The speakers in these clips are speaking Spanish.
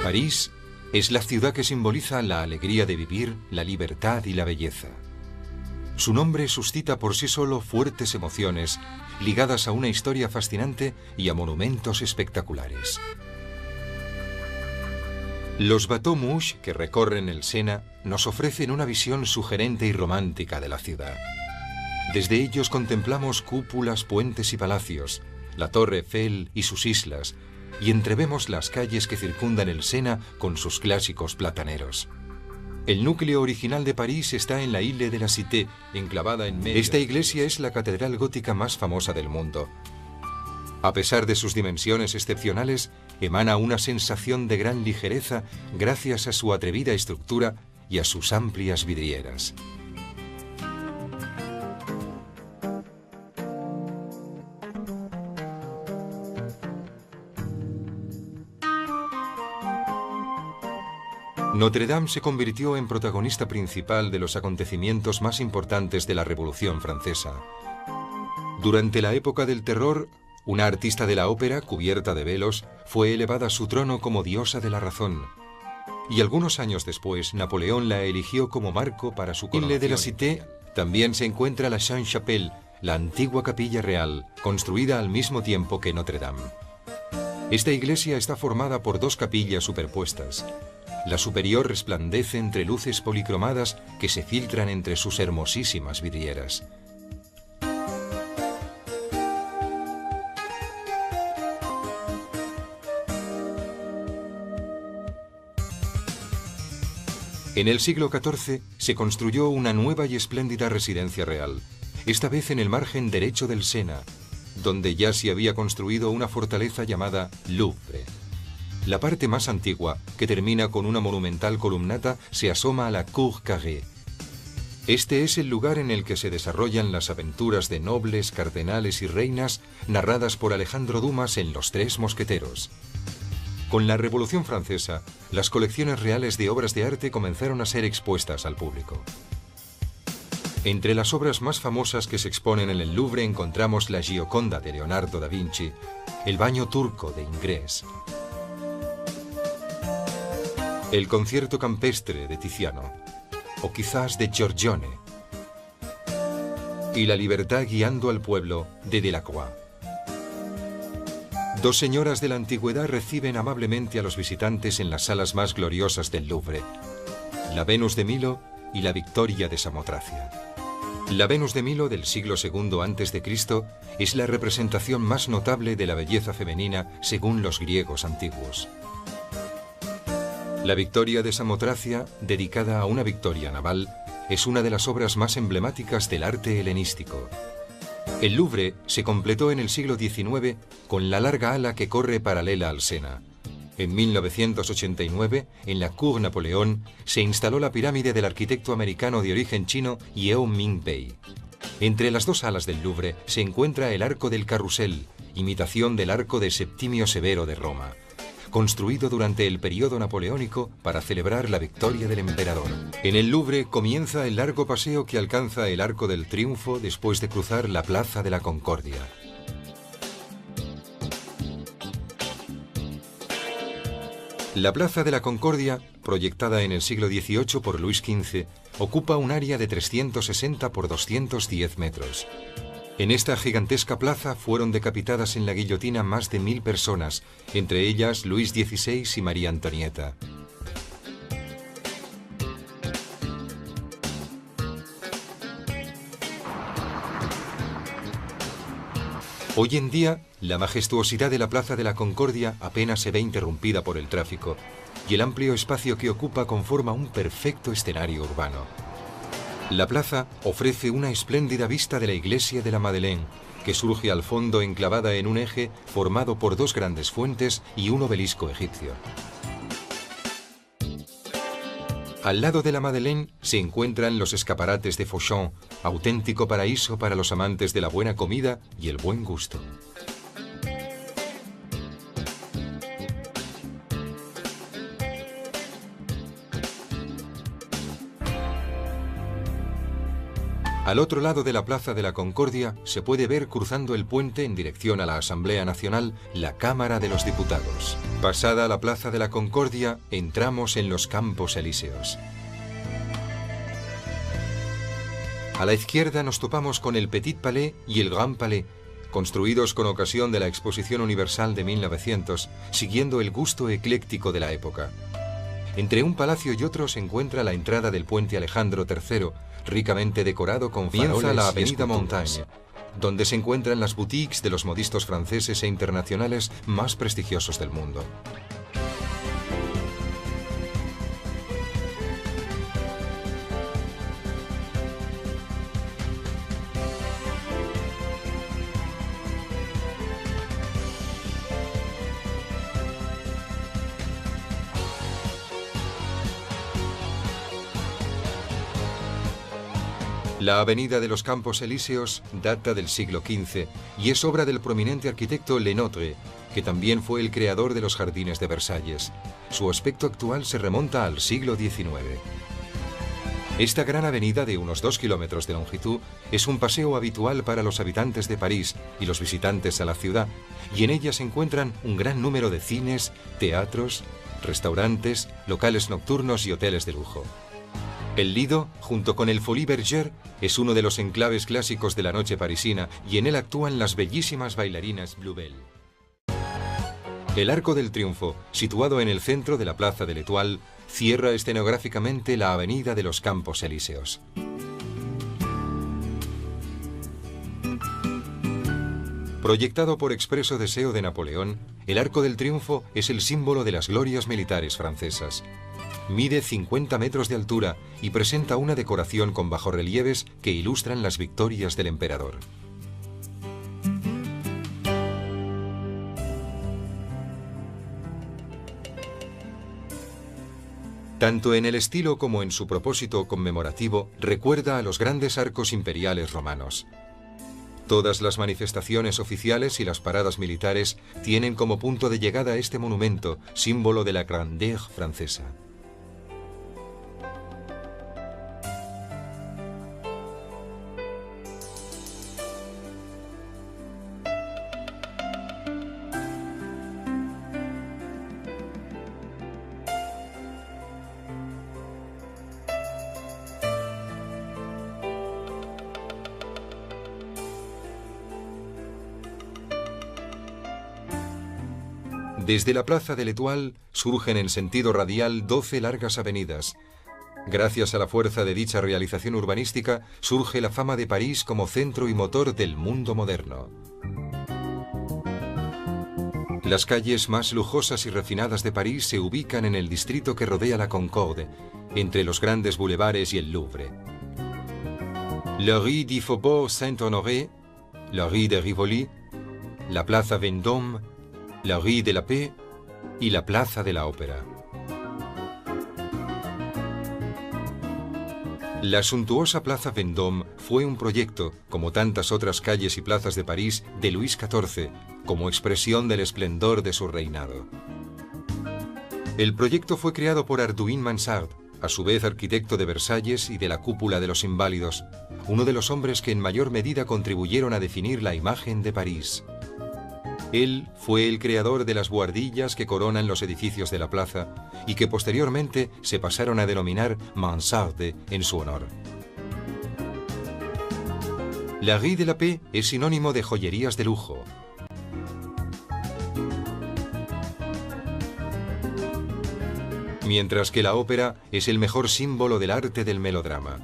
París es la ciudad que simboliza la alegría de vivir, la libertad y la belleza. Su nombre suscita por sí solo fuertes emociones ligadas a una historia fascinante y a monumentos espectaculares. Los bateaux mouches que recorren el Sena nos ofrecen una visión sugerente y romántica de la ciudad. Desde ellos contemplamos cúpulas, puentes y palacios, la Torre Eiffel y sus islas, y entrevemos las calles que circundan el Sena con sus clásicos plataneros. El núcleo original de París está en la Ile de la Cité, enclavada en medio. Esta iglesia es la catedral gótica más famosa del mundo. A pesar de sus dimensiones excepcionales, emana una sensación de gran ligereza gracias a su atrevida estructura y a sus amplias vidrieras. Notre Dame se convirtió en protagonista principal de los acontecimientos más importantes de la Revolución Francesa. Durante la época del terror, una artista de la ópera, cubierta de velos, fue elevada a su trono como diosa de la razón. Y algunos años después, Napoleón la eligió como marco para su coronación. En la de la Cité también se encuentra la Sainte-Chapelle, la antigua capilla real, construida al mismo tiempo que Notre Dame. Esta iglesia está formada por dos capillas superpuestas. La superior resplandece entre luces policromadas que se filtran entre sus hermosísimas vidrieras. En el siglo XIV se construyó una nueva y espléndida residencia real, esta vez en el margen derecho del Sena, donde ya se había construido una fortaleza llamada Louvre. La parte más antigua, que termina con una monumental columnata, se asoma a la Cour Carrée. Este es el lugar en el que se desarrollan las aventuras de nobles, cardenales y reinas narradas por Alejandro Dumas en Los Tres Mosqueteros. Con la Revolución Francesa, las colecciones reales de obras de arte comenzaron a ser expuestas al público. Entre las obras más famosas que se exponen en el Louvre encontramos la Gioconda de Leonardo da Vinci, el Baño turco de Ingres, el Concierto campestre de Tiziano, o quizás de Giorgione, y La libertad guiando al pueblo de Delacroix. Dos señoras de la antigüedad reciben amablemente a los visitantes en las salas más gloriosas del Louvre, la Venus de Milo y la Victoria de Samotracia. La Venus de Milo del siglo II a.C. es la representación más notable de la belleza femenina según los griegos antiguos. La Victoria de Samotracia, dedicada a una victoria naval, es una de las obras más emblemáticas del arte helenístico. El Louvre se completó en el siglo XIX con la larga ala que corre paralela al Sena. En 1989, en la Cour Napoleón, se instaló la pirámide del arquitecto americano de origen chino Yeo Ming Pei. Entre las dos alas del Louvre se encuentra el Arco del Carrusel, imitación del Arco de Septimio Severo de Roma, construido durante el periodo napoleónico para celebrar la victoria del emperador. En el Louvre comienza el largo paseo que alcanza el Arco del Triunfo después de cruzar la Plaza de la Concordia. La Plaza de la Concordia, proyectada en el siglo XVIII por Luis XV, ocupa un área de 360 por 210 metros. En esta gigantesca plaza fueron decapitadas en la guillotina más de 1000 personas, entre ellas Luis XVI y María Antonieta. Hoy en día, la majestuosidad de la Plaza de la Concordia apenas se ve interrumpida por el tráfico, y el amplio espacio que ocupa conforma un perfecto escenario urbano. La plaza ofrece una espléndida vista de la iglesia de la Madeleine, que surge al fondo enclavada en un eje formado por dos grandes fuentes y un obelisco egipcio. Al lado de la Madeleine se encuentran los escaparates de Fauchon, auténtico paraíso para los amantes de la buena comida y el buen gusto. Al otro lado de la Plaza de la Concordia se puede ver cruzando el puente en dirección a la Asamblea Nacional la Cámara de los Diputados. Pasada la Plaza de la Concordia, entramos en los Campos Elíseos. A la izquierda nos topamos con el Petit Palais y el Grand Palais, construidos con ocasión de la Exposición Universal de 1900, siguiendo el gusto ecléctico de la época. Entre un palacio y otro se encuentra la entrada del puente Alejandro III, ricamente decorado con farolas. La avenida Montaigne, donde se encuentran las boutiques de los modistos franceses e internacionales más prestigiosos del mundo. La avenida de los Campos Elíseos data del siglo XV y es obra del prominente arquitecto Le Nôtre, que también fue el creador de los jardines de Versalles. Su aspecto actual se remonta al siglo XIX. Esta gran avenida de unos 2 kilómetros de longitud es un paseo habitual para los habitantes de París y los visitantes a la ciudad, y en ella se encuentran un gran número de cines, teatros, restaurantes, locales nocturnos y hoteles de lujo. El Lido, junto con el Folies Bergère, es uno de los enclaves clásicos de la noche parisina y en él actúan las bellísimas bailarinas Bluebell. El Arco del Triunfo, situado en el centro de la Plaza de l'Étoile, cierra escenográficamente la avenida de los Campos Elíseos. Proyectado por expreso deseo de Napoleón, el Arco del Triunfo es el símbolo de las glorias militares francesas. Mide 50 metros de altura y presenta una decoración con bajorrelieves que ilustran las victorias del emperador. Tanto en el estilo como en su propósito conmemorativo, recuerda a los grandes arcos imperiales romanos. Todas las manifestaciones oficiales y las paradas militares tienen como punto de llegada este monumento, símbolo de la grandeur francesa. Desde la Plaza de l'Étoile surgen en sentido radial 12 largas avenidas. Gracias a la fuerza de dicha realización urbanística, surge la fama de París como centro y motor del mundo moderno. Las calles más lujosas y refinadas de París se ubican en el distrito que rodea la Concorde, entre los grandes bulevares y el Louvre. La rue du Faubourg Saint-Honoré, la rue de Rivoli, la Plaza Vendôme, la rue de la Paix y la Plaza de la Ópera. La suntuosa Plaza Vendôme fue un proyecto, como tantas otras calles y plazas de París, de Luis XIV, como expresión del esplendor de su reinado. El proyecto fue creado por Arduin Mansart, a su vez arquitecto de Versalles y de la Cúpula de los Inválidos, uno de los hombres que en mayor medida contribuyeron a definir la imagen de París. Él fue el creador de las buhardillas que coronan los edificios de la plaza y que posteriormente se pasaron a denominar mansarde en su honor. La rue de la Paix es sinónimo de joyerías de lujo. Mientras que la ópera es el mejor símbolo del arte del melodrama.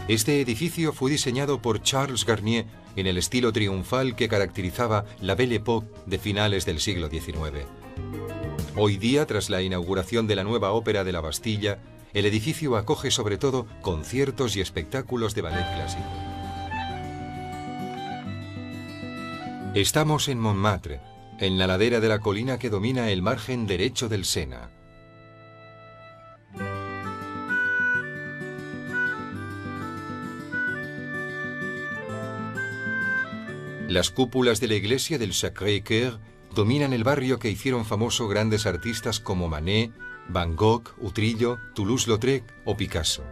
Este edificio fue diseñado por Charles Garnier en el estilo triunfal que caracterizaba la Belle Époque de finales del siglo XIX. Hoy día, tras la inauguración de la nueva ópera de la Bastilla, el edificio acoge sobre todo conciertos y espectáculos de ballet clásico. Estamos en Montmartre, en la ladera de la colina que domina el margen derecho del Sena. Las cúpulas de la iglesia del Sacré-Cœur dominan el barrio que hicieron famoso grandes artistas como Manet, Van Gogh, Utrillo, Toulouse-Lautrec o Picasso.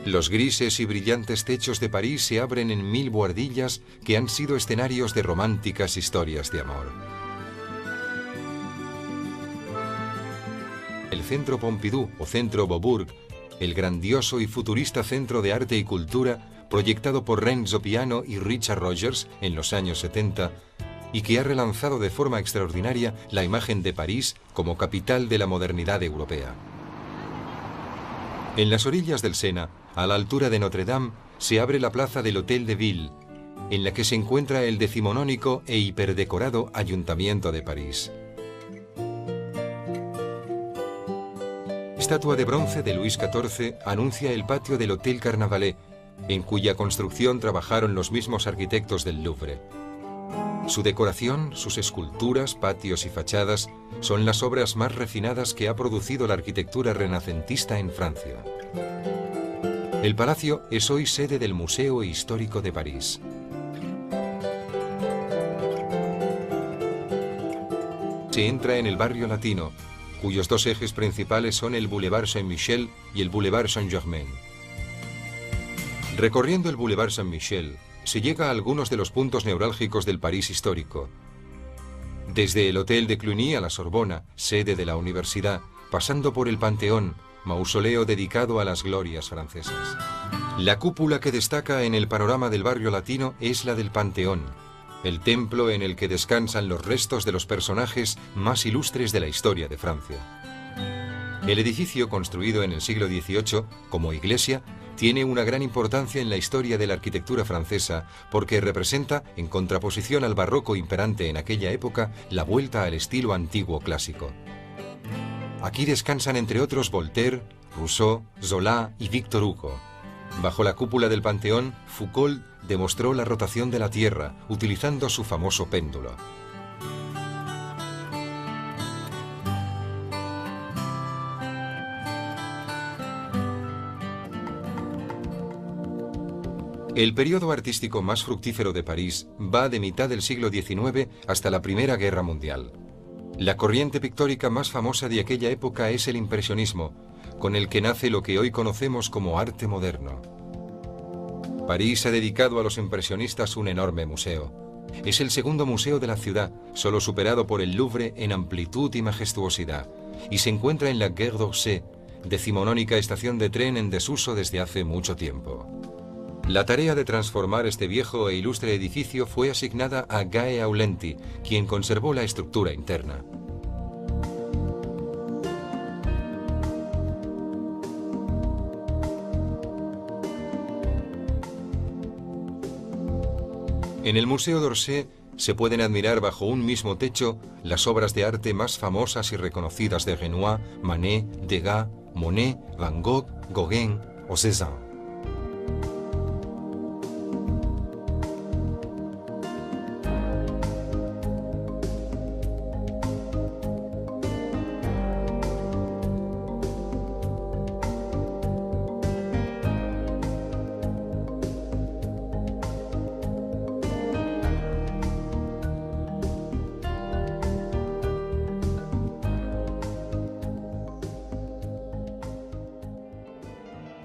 Los grises y brillantes techos de París se abren en 1000 buhardillas que han sido escenarios de románticas historias de amor. El Centro Pompidou o Centro Beaubourg, el grandioso y futurista centro de arte y cultura proyectado por Renzo Piano y Richard Rogers en los años 70 y que ha relanzado de forma extraordinaria la imagen de París como capital de la modernidad europea. En las orillas del Sena, a la altura de Notre Dame, se abre la plaza del Hôtel de Ville, en la que se encuentra el decimonónico e hiperdecorado Ayuntamiento de París. Estatua de bronce de Luis XIV anuncia el patio del Hôtel Carnavalet, en cuya construcción trabajaron los mismos arquitectos del Louvre. Su decoración, sus esculturas, patios y fachadas son las obras más refinadas que ha producido la arquitectura renacentista en Francia. El palacio es hoy sede del Museo Histórico de París. Se entra en el barrio latino, cuyos dos ejes principales son el Boulevard Saint-Michel y el Boulevard Saint-Germain. Recorriendo el Boulevard Saint-Michel, se llega a algunos de los puntos neurálgicos del París histórico. Desde el Hotel de Cluny a la Sorbona, sede de la universidad, pasando por el Panteón, mausoleo dedicado a las glorias francesas. La cúpula que destaca en el panorama del barrio latino es la del Panteón, el templo en el que descansan los restos de los personajes más ilustres de la historia de Francia. El edificio, construido en el siglo XVIII como iglesia, tiene una gran importancia en la historia de la arquitectura francesa porque representa, en contraposición al barroco imperante en aquella época, la vuelta al estilo antiguo clásico. Aquí descansan entre otros Voltaire, Rousseau, Zola y Victor Hugo. Bajo la cúpula del Panteón, Foucault demostró la rotación de la Tierra utilizando su famoso péndulo. El periodo artístico más fructífero de París va de mitad del siglo XIX hasta la Primera Guerra Mundial. La corriente pictórica más famosa de aquella época es el impresionismo, con el que nace lo que hoy conocemos como arte moderno. París ha dedicado a los impresionistas un enorme museo. Es el segundo museo de la ciudad, solo superado por el Louvre en amplitud y majestuosidad, y se encuentra en la Gare d'Orsay, decimonónica estación de tren en desuso desde hace mucho tiempo. La tarea de transformar este viejo e ilustre edificio fue asignada a Guy Aulenti, quien conservó la estructura interna. En el Museo d'Orsay se pueden admirar bajo un mismo techo las obras de arte más famosas y reconocidas de Renoir, Manet, Degas, Monet, Van Gogh, Gauguin o Cézanne.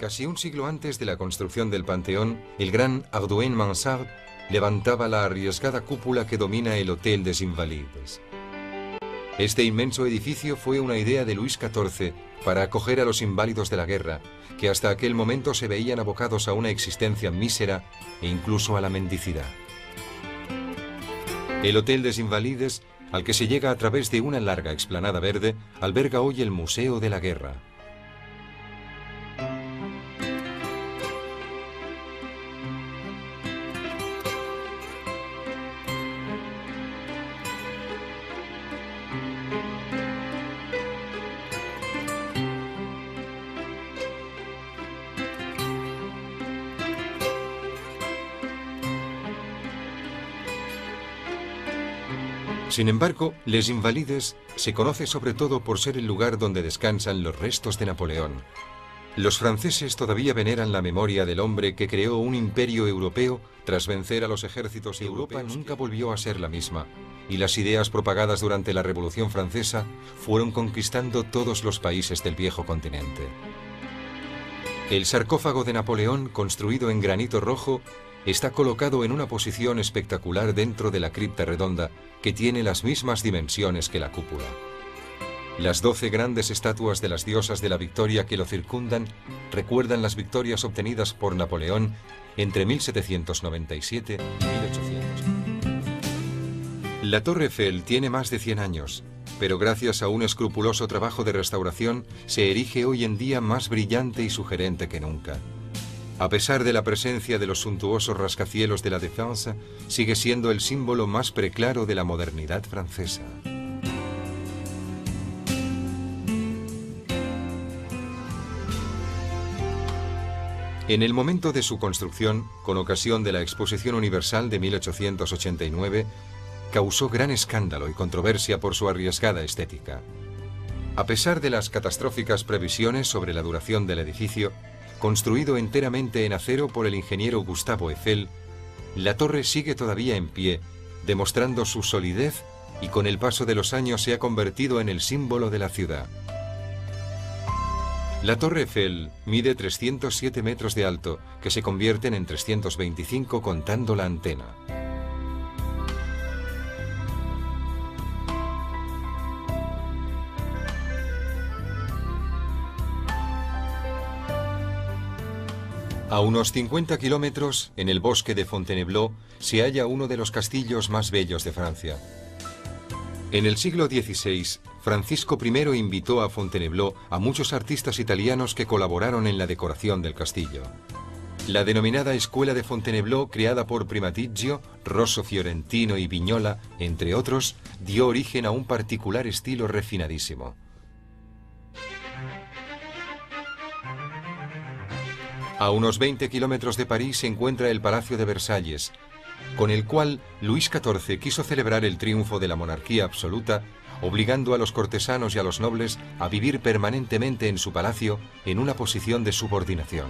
Casi un siglo antes de la construcción del Panteón, el gran Hardouin Mansart levantaba la arriesgada cúpula que domina el Hôtel des Invalides. Este inmenso edificio fue una idea de Luis XIV para acoger a los inválidos de la guerra, que hasta aquel momento se veían abocados a una existencia mísera e incluso a la mendicidad. El Hôtel des Invalides, al que se llega a través de una larga explanada verde, alberga hoy el Museo de la Guerra. Sin embargo, Les Invalides se conoce sobre todo por ser el lugar donde descansan los restos de Napoleón. Los franceses todavía veneran la memoria del hombre que creó un imperio europeo tras vencer a los ejércitos europeos. Europa nunca volvió a ser la misma, y las ideas propagadas durante la Revolución Francesa fueron conquistando todos los países del viejo continente. El sarcófago de Napoleón, construido en granito rojo, está colocado en una posición espectacular dentro de la cripta redonda, que tiene las mismas dimensiones que la cúpula. Las 12 grandes estatuas de las diosas de la victoria que lo circundan recuerdan las victorias obtenidas por Napoleón entre 1797 y 1800. La Torre Eiffel tiene más de 100 años, pero gracias a un escrupuloso trabajo de restauración se erige hoy en día más brillante y sugerente que nunca. A pesar de la presencia de los suntuosos rascacielos de la Défense, sigue siendo el símbolo más preclaro de la modernidad francesa. En el momento de su construcción, con ocasión de la Exposición Universal de 1889, causó gran escándalo y controversia por su arriesgada estética. A pesar de las catastróficas previsiones sobre la duración del edificio, construido enteramente en acero por el ingeniero Gustave Eiffel, la torre sigue todavía en pie, demostrando su solidez y con el paso de los años se ha convertido en el símbolo de la ciudad. La Torre Eiffel mide 307 metros de alto, que se convierten en 325 contando la antena. A unos 50 kilómetros, en el bosque de Fontainebleau, se halla uno de los castillos más bellos de Francia. En el siglo XVI, Francisco I invitó a Fontainebleau a muchos artistas italianos que colaboraron en la decoración del castillo. La denominada Escuela de Fontainebleau, creada por Primaticcio, Rosso Fiorentino y Vignola, entre otros, dio origen a un particular estilo refinadísimo. A unos 20 kilómetros de París se encuentra el Palacio de Versalles, con el cual Luis XIV quiso celebrar el triunfo de la monarquía absoluta, obligando a los cortesanos y a los nobles a vivir permanentemente en su palacio en una posición de subordinación.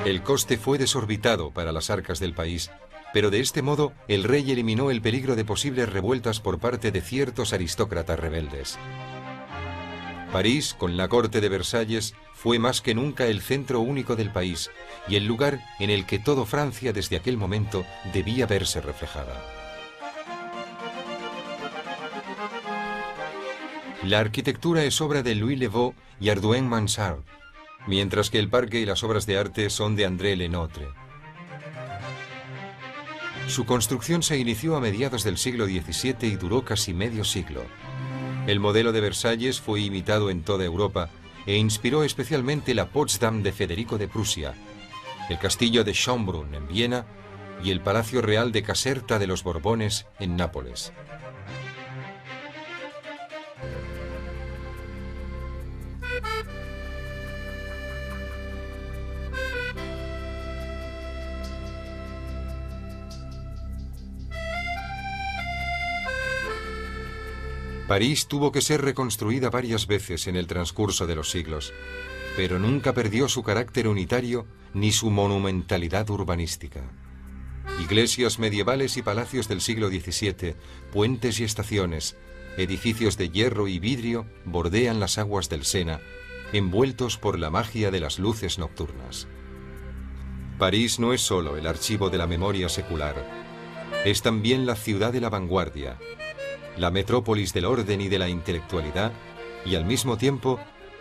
El coste fue desorbitado para las arcas del país, pero de este modo el rey eliminó el peligro de posibles revueltas por parte de ciertos aristócratas rebeldes. París, con la corte de Versalles, fue más que nunca el centro único del país y el lugar en el que toda Francia desde aquel momento debía verse reflejada. La arquitectura es obra de Louis Le Vau y Hardouin Mansart, mientras que el parque y las obras de arte son de André Lenotre. Su construcción se inició a mediados del siglo XVII y duró casi medio siglo. El modelo de Versalles fue imitado en toda Europa e inspiró especialmente la Potsdam de Federico de Prusia, el castillo de Schönbrunn en Viena y el Palacio Real de Caserta de los Borbones en Nápoles. París tuvo que ser reconstruida varias veces en el transcurso de los siglos, pero nunca perdió su carácter unitario ni su monumentalidad urbanística. Iglesias medievales y palacios del siglo XVII, puentes y estaciones, edificios de hierro y vidrio bordean las aguas del Sena, envueltos por la magia de las luces nocturnas. París no es solo el archivo de la memoria secular, es también la ciudad de la vanguardia, la metrópolis del orden y de la intelectualidad, y al mismo tiempo,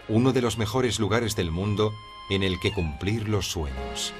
uno de los mejores lugares del mundo en el que cumplir los sueños.